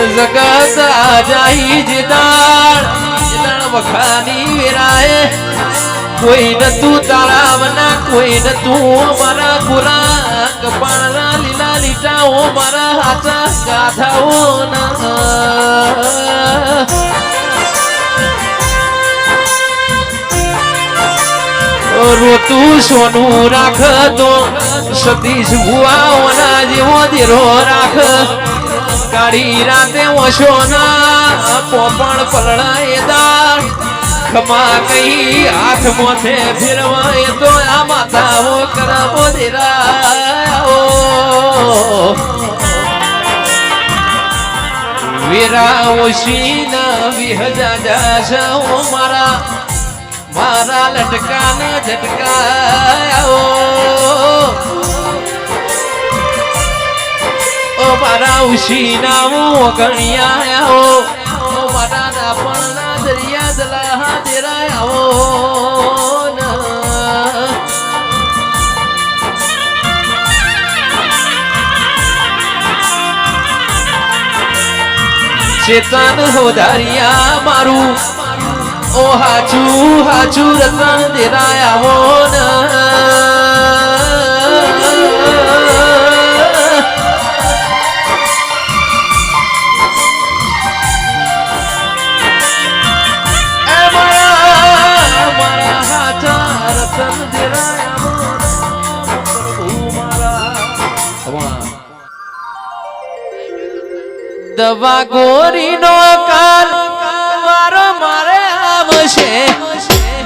જગત આજાઈ જીદાણ વખાની વેરાએ કોઈ નતું તારા વના કોઈ નતું મારા ગુરા કપાળના લીલા લીટાઓ મારા હાચા ગાથાઓ રોતું સોનું રાખ તો સતીશ ભુવાઓના જેવો દેરો રાખ કાળી રાતે ઓછો ના પોપણ પલળાએ દાળ ખમા કઈ હાથ મોથે ફેરવાય તો આ માતાઓ કરમો દેરાઓ વીરાઓ શીન વિહજા જાશો મારા મારા લટકાને ઝટકાયો ઓ મારા ઉશીના ગણિયાઓ ઓ મારા નાપણના દરિયા દલા દેરાયો ચેતન હોદારિયા મારું ઓ હાચું હાચું રતન દેરાયા મારા હાચા રતન દેરાયા દવા ગોરી નો કાલ મારો મારે આવશે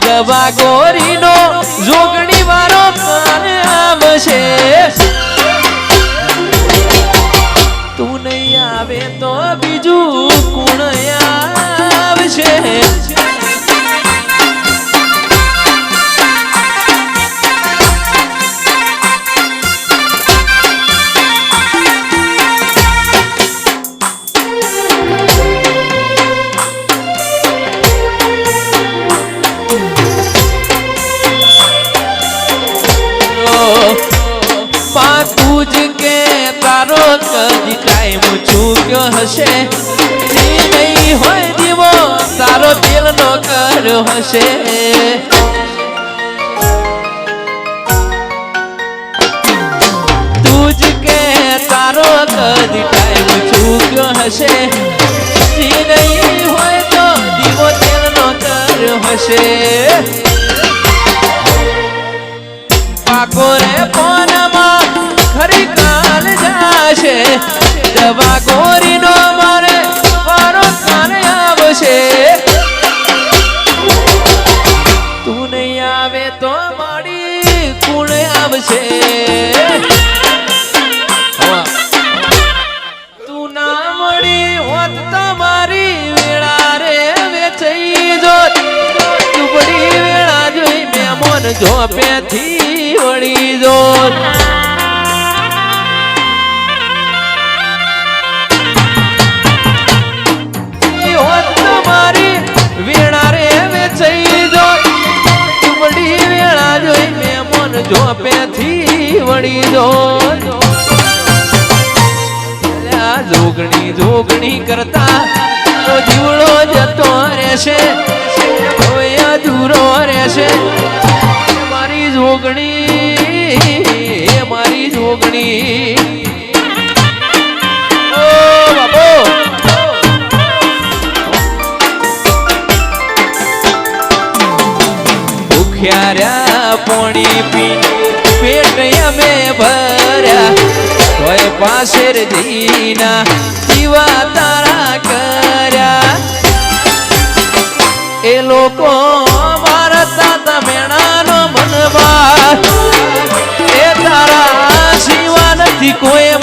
દવા ગોરી નો જોગણી વારો કાને આવશે તું નહીં આવે તો બીજું કોણ આવશે કદી ટાઈમ ચૂક્યો હશે નહીં હોય દીવો તારો દિલ નો કર્યો હશે તું જ કે તારો કદી ટાઈમ ચૂક્યો હશે નહીં હોય તો દીવો દિલ નો કર્યો હશે પાકો રે પોનમાં ખરી કાલ જાશે દવા ગોરી નો મારે વારો કાને આવશે તું નહીં આવે તો મારી કુણ આવશે તું ના મળી હોત તો મારી વેળા રે વેચાઈ જોત તું બડી વેળા જોઈ મેમોન ઝોપેથી વળી જોત ઝોપેથી વળી જો જોગણી જોગણી કરતા તો જીવડો જતો રહેશે હવે અધૂરો રહેશે મારી જોગણી મારી જોગણી ઓ બાબો ભૂખ્યા પોણી પી પેટ અમે ભર્યા તોય પાછળ જઈના દીવા તારા કર્યા એ લોકો મારતા તમેણાનો મનવા એ તારા સિવા નથી કોઈ